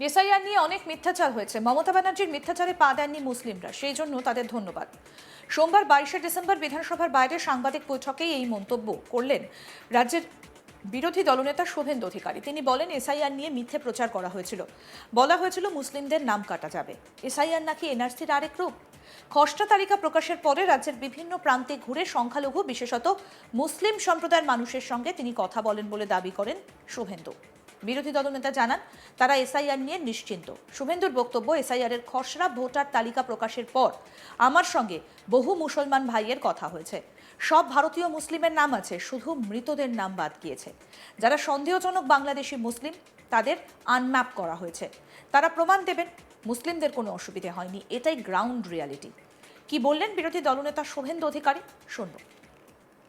SIR নিয়ে অনেক মিথ্যাচার হয়েছে। মমতা ব্যানার্জির মিথ্যাচারে পা দেননি মুসলিমরা, সেই জন্য তাদের ধন্যবাদ। সোমবার 22শে ডিসেম্বর বিধানসভার বাইরে সাংবাদিক বৈঠকেই এই মন্তব্য করলেন রাজ্যের বিরোধী দলনেতা শুভেন্দু অধিকারী। তিনি বলেন, এসআইআর নিয়ে মিথ্যে প্রচার করা হয়েছিল। বলা হয়েছিল মুসলিমদের নাম কাটা যাবে। এসআইআর নাকি এনআরসির আরেক রূপ। খসড়া তালিকা প্রকাশের পরে রাজ্যের বিভিন্ন প্রান্তে ঘুরে সংখ্যালঘু, বিশেষত মুসলিম সম্প্রদায়ের মানুষের সঙ্গে তিনি কথা বলেন বলে দাবি করেন শুভেন্দু। বিরোধী দলনেতা জানান, তারা এসআইআর নিয়ে নিশ্চিন্ত। শুভেন্দুর বক্তব্য, এসআইআর এর খসড়া ভোটার তালিকা প্রকাশের পর আমার সঙ্গে বহু মুসলমান ভাইয়ের কথা হয়েছে। সব ভারতীয় মুসলিমের নাম আছে, শুধু মৃতদের নাম বাদ গিয়েছে। যারা সন্দেহজনক বাংলাদেশি মুসলিম, তাদের আনম্যাপ করা হয়েছে। তারা প্রমাণ দেবেন, মুসলিমদের কোনো অসুবিধে হয়নি। এটাই গ্রাউন্ড রিয়ালিটি। কি বললেন বিরোধী দলনেতা শুভেন্দু অধিকারী, শুনবো।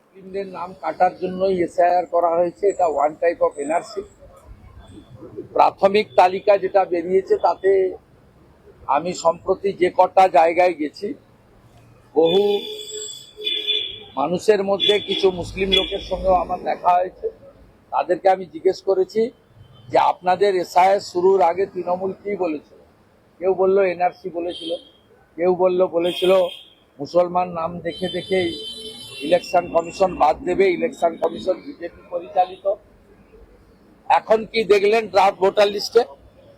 মুসলিমদের নাম কাটার জন্যই এসআইআর করা হয়েছে। এটা ওয়ান টাইপ অফ এনআরসি। প্রাথমিক তালিকা যেটা বেরিয়েছে তাতে আমি সম্প্রতি যে কটা জায়গায় গেছি, বহু মানুষের মধ্যে কিছু মুসলিম লোকের সঙ্গেও আমার দেখা হয়েছে। তাদেরকে আমি জিজ্ঞেস করেছি যে আপনাদের এসআইআর শুরুর আগে তৃণমূল কি বলেছিল। কেউ বলল এনআরসি বলেছিল, কেউ বলেছিল মুসলমান নাম দেখে দেখেই ইলেকশন কমিশন বাদ দেবে, ইলেকশন কমিশন বিজেপি পরিচালিত। এখন কি দেখলেন ড্রাফট ভোটার লিস্টে?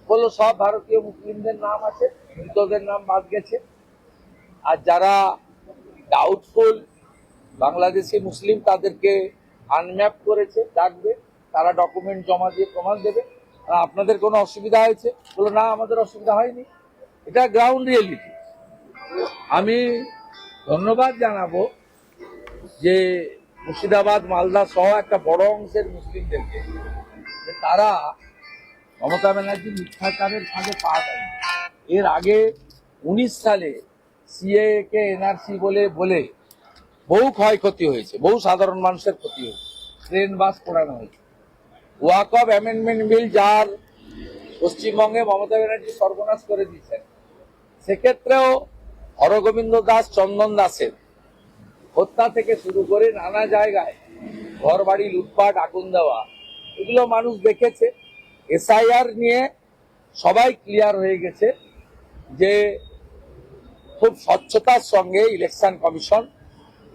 বললো সব ভারতীয় মুসলিমদের নাম আছে, মৃতদের নাম বাদ গেছে। আর যারা ডাউটফুল বাংলাদেশি মুসলিম তাদেরকে আনম্যাপ করেছে, ডাকবে, তারা ডকুমেন্ট জমা দিয়ে প্রমাণ দেবে। আপনাদের কোনো অসুবিধা হয়েছে? বললো না, আমাদের অসুবিধা হয়নি। এটা গ্রাউন্ড রিয়েলিটি। আমি ধন্যবাদ জানাবো যে মুর্শিদাবাদ, মালদা সহ একটা বড় অংশের মুসলিমদেরকে, যে তারা মমতা ব্যানার্জি মিথ্যাচারের ফাঁদে পা দেয়। এর আগে 19 সালে সিএ কে এনআরসি বলে বহু ক্ষয়ক্ষতি হয়েছে, বহু সাধারণ মানুষের ক্ষতি হয়েছে, ট্রেন বাস পোড়ানো হয়েছে। ওয়াকফ অ্যামেন্ডমেন্ট বিল যার পশ্চিমবঙ্গে মমতা ব্যানার্জি সর্বনাশ করে দিয়েছেন, সেক্ষেত্রেও হরগোবিন্দ দাস, চন্দন দাসের হত্যা থেকে শুরু করে নানা জায়গায় ঘর বাড়ি লুটপাট, আগুন দেওয়া, এগুলো মানুষ দেখেছে। এসআইআর নিয়ে সবাই ক্লিয়ার হয়ে গেছে যে খুব স্বচ্ছতার সঙ্গে ইলেকশন কমিশন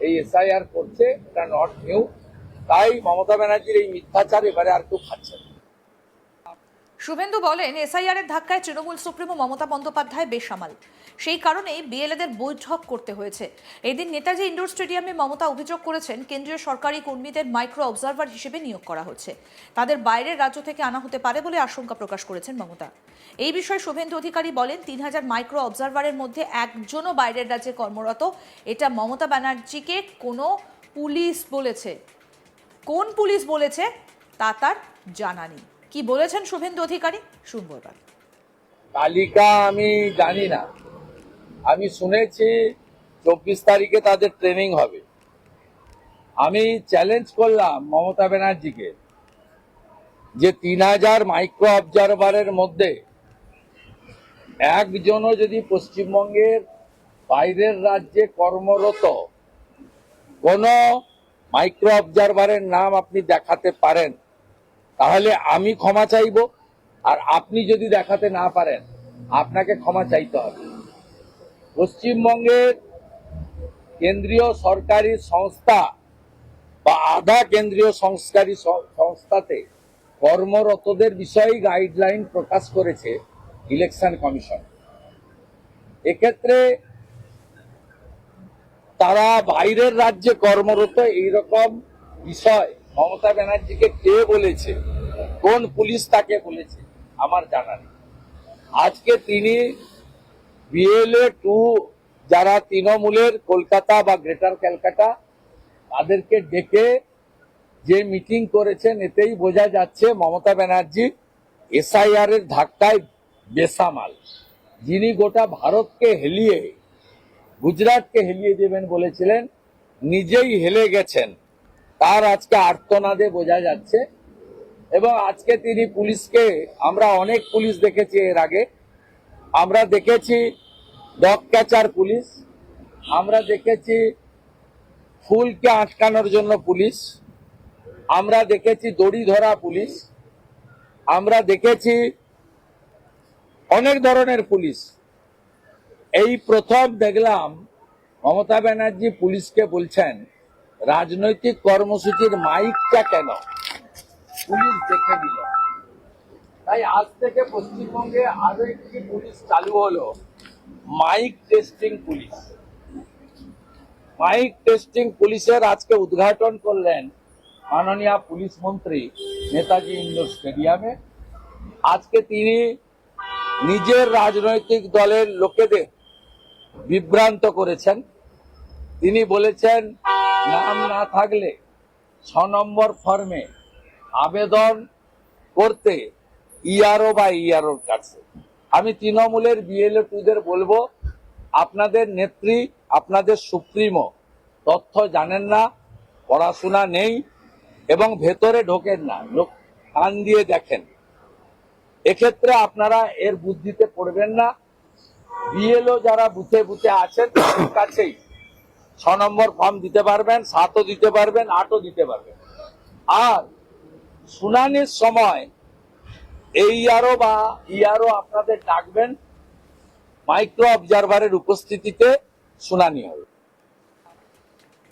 এই এসআইআর করছে। এটা নট নিউ। তাই মমতা ব্যানার্জির এই মিথ্যাচার এবারে আর কেউ খাচ্ছে না। শুভেন্দু বলেন, এসআইআর এর ধাক্কায় তৃণমূল সুপ্রিমো মমতা বন্দ্যোপাধ্যায় বেসামাল। সেই কারণেই বিএলএদের বৈঠক করতে হয়েছে। এদিন নেতাজি ইন্ডোর স্টেডিয়ামে মমতা অভিযোগ করেছেন, কেন্দ্রীয় সরকারি কর্মীদের মাইক্রো অবজারভার হিসেবে নিয়োগ করা হচ্ছে। তাদের বাইরের রাজ্য থেকে আনা হতে পারে বলে আশঙ্কা প্রকাশ করেছেন মমতা। এই বিষয়ে শুভেন্দু অধিকারী বলেন, 3000 মাইক্রো অবজারভারের মধ্যে একজনও বাইরের রাজ্যে কর্মরত। এটা মমতা ব্যানার্জিকে কোনো পুলিশ বলেছে। কোন পুলিশ বলেছে তা তার জানা নেই। কি বলেছেন শুভেন্দু অধিকারী, শুনবো এবার। তালিকা আমি জানি না, আমি শুনেছি 24 তারিখে তাদের ট্রেনিং হবে। আমি চ্যালেঞ্জ করলাম মমতা ব্যানার্জিকে যে 3000 মাইক্রো অবজারভারের মধ্যে একজনও যদি পশ্চিমবঙ্গের বাইরের রাজ্যে কর্মরত কোন মাইক্রো অবজারভারের নাম আপনি দেখাতে পারেন, তাহলে আমি ক্ষমা চাইব। আর আপনি যদি দেখাতে না পারেন, আপনাকে ক্ষমা চাইতে হবে। পশ্চিমবঙ্গের কেন্দ্রীয় সরকারি সংস্থা বা আধা কেন্দ্রীয় সরকারি সংস্থাতে কর্মরতদের বিষয়ে গাইডলাইন প্রকাশ করেছে ইলেকশন কমিশন। এক্ষেত্রে তারা বাইরের রাজ্যে কর্মরত এইরকম বিষয় মমতা ব্যানার্জিকে কে বলেছে, কোন পুলিশ তাকে বলেছে, আমার জানা নেই। আজকে তিনি বিএলএ 2 যারা তৃণমূলের কলকাতা বা গ্রেটার ক্যালকাটা, তাদেরকে ডেকে যে মিটিং করেছেন, এতেই বোঝা যাচ্ছে মমতা ব্যানার্জি এসআইআর এর ধাক্কায় বেসামাল। যিনি গোটা ভারতকে হেলিয়ে, গুজরাটকে হেলিয়ে দেবেন বলেছিলেন, নিজেই হেলে গেছেন, তার আজকে আর্তনাদে বোঝা যাচ্ছে। এবং আজকে তিনি পুলিশকে, আমরা অনেক পুলিশ দেখেছি এর আগে, আমরা দেখেছি ডগ ক্যাচার পুলিশ, আমরা দেখেছি ফুলকে আটকানোর জন্য পুলিশ, আমরা দেখেছি দড়ি ধরা পুলিশ, আমরা দেখেছি অনেক ধরনের পুলিশ। এই প্রথম দেখলাম মমতা ব্যানার্জি পুলিশকে বলছেন রাজনৈতিক কর্মসূচির মাইকটা কেন পুলিশ দেখে নিল। তাই আজ থেকে পশ্চিমবঙ্গে আরো একটি পুলিশ চালু হলো, mike testing police. Mike testing পুলিশের আজকে উদ্ঘাটন করলেন মাননীয় পুলিশ মন্ত্রী নেতাজি ইন্ডোর স্টেডিয়ামে। আজকে তিনি নিজের রাজনৈতিক দলের লোকেদের বিভ্রান্ত করেছেন। তিনি বলেছেন নাম না থাকলে 6 নম্বর ফর্মে আবেদন করতে ইআরও বা ইআরওর কাছে। আমি তৃণমূলের বিএলও2দের বলবো, আপনাদের নেত্রী, আপনাদের সুপ্রিমো তথ্য জানেন না, পড়াশোনা নেই এবং ভেতরে ঢোকেন না, কান দিয়ে দেখেন। এক্ষেত্রে আপনারা এর বুদ্ধিতে পড়বেন না। বিএলও যারা বুথে বুথে আছেন তাদের কাছেই 6 নম্বর ফর্ম দিতে পারবেন, 7ও দিতে পারবেন, 8ও দিতে পারবেন। আর শুনানির সময় এইআরও বা ইআরও আপনাদের ডাকবেন, মাইক্রো অবজারভারের উপস্থিতিতে শুনানি হবে।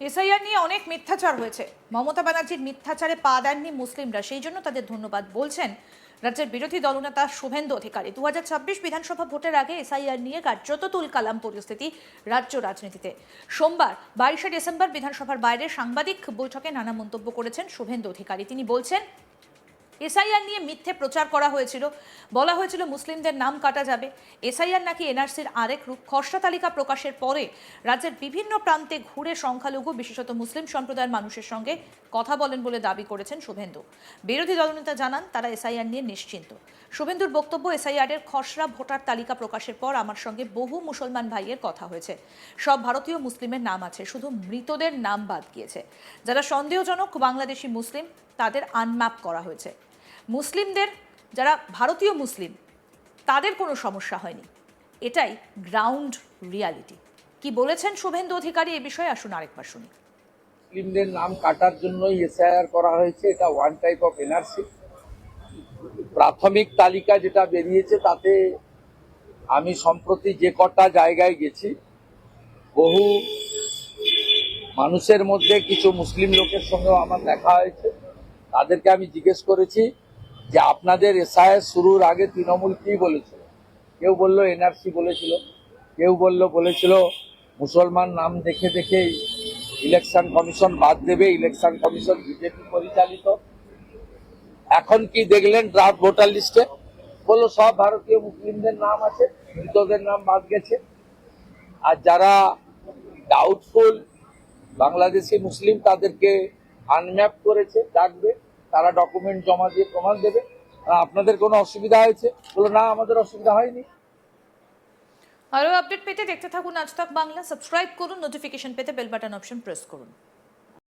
এসআইআর নিয়ে অনেক মিথ্যাচার হয়েছে, মমতা ব্যানার্জির মিথ্যাচারে পা দেননি মুসলিমরা, সেই জন্য তাদের ধন্যবাদ বলছেন রাজ্যের বিরোধী দলনেতা শুভেন্দু অধিকারী। 2026 বিধানসভা ভোটের আগে এসআইআর নিয়ে কার্যত তুলকালাম পরিস্থিতি রাজ্য রাজনীতিতে। সোমবার 22শে ডিসেম্বর বিধানসভার বাইরে সাংবাদিক বৈঠকে নানা মন্তব্য করেছেন শুভেন্দু অধিকারী। তিনি বলছেন, এসআইআর নিয়ে মিথ্যে প্রচার করা হয়েছিল, বলা হয়েছিল মুসলিমদের নাম কাটা যাবে। এসআইআর নাকি এনআরসির আরেক রূপ। খসড়া তালিকা প্রকাশের পরে রাজ্যের বিভিন্ন প্রান্তে ঘুরে সংখ্যালঘু বিশেষত মুসলিম সম্প্রদায়ের মানুষের সঙ্গে কথা বলেন বলে দাবি করেছেন শুভেন্দু। বিরোধী দলনেতা জানান তারা এসআইআর নিয়ে নিশ্চিন্ত। শুভেন্দুর বক্তব্য, এসআইআরের খসড়া ভোটার তালিকা প্রকাশের পর আমার সঙ্গে বহু মুসলমান ভাইয়ের কথা হয়েছে। সব ভারতীয় মুসলিমের নাম আছে, শুধু মৃতদের নাম বাদ গিয়েছে। যারা সন্দেহজনক বাংলাদেশি মুসলিম তাদের আনম্যাপ করা হয়েছে। মুসলিমদের যারা ভারতীয় মুসলিম তাদের কোনো সমস্যা হয়নি। এটাই গ্রাউন্ড রিয়ালিটি। কি বলেছেন শুভেন্দু অধিকারী এ বিষয়ে আসুন আরেকবার শুনি। মুসলিমদের নাম কাটার জন্যই এসআইআর করা হয়েছে, এটা ওয়ান টাইপ অফ এনআরসি। প্রাথমিক তালিকা যেটা বেরিয়েছে তাতে আমি সম্প্রতি যে কটা জায়গায় গেছি, বহু মানুষের মধ্যে কিছু মুসলিম লোকের সঙ্গেও আমার দেখা হয়েছে। তাদেরকে আমি জিজ্ঞেস করেছি যে আপনাদের এসআইআর শুরুর আগে তৃণমূল কি বলেছিল। কেউ বলল এনআরসি বলেছিল, কেউ বলেছিল মুসলমান নাম দেখে দেখেই ইলেকশন কমিশন বাদ দেবে, ইলেকশন কমিশন বিজেপি পরিচালিত। এখন কি দেখলেন ড্রাফট ভোটার লিস্টে? বললো সব ভারতীয় মুসলিমদের নাম আছে, মৃতদের নাম বাদ গেছে। আর যারা ডাউটফুল বাংলাদেশি মুসলিম তাদেরকে আনম্যাপ করেছে, ডাকবে, তারা ডকুমেন্ট জমা দিয়ে প্রমাণ দেবে। আপনাদের কোনো অসুবিধা হয়েছে? বললো না, আমাদের অসুবিধা হয়নি। আরো আপডেট পেতে দেখতে থাকুন আজ তাক বাংলা। সাবস্ক্রাইব করুন, নোটিফিকেশন পেতে বেল বাটন অপশন প্রেস করুন।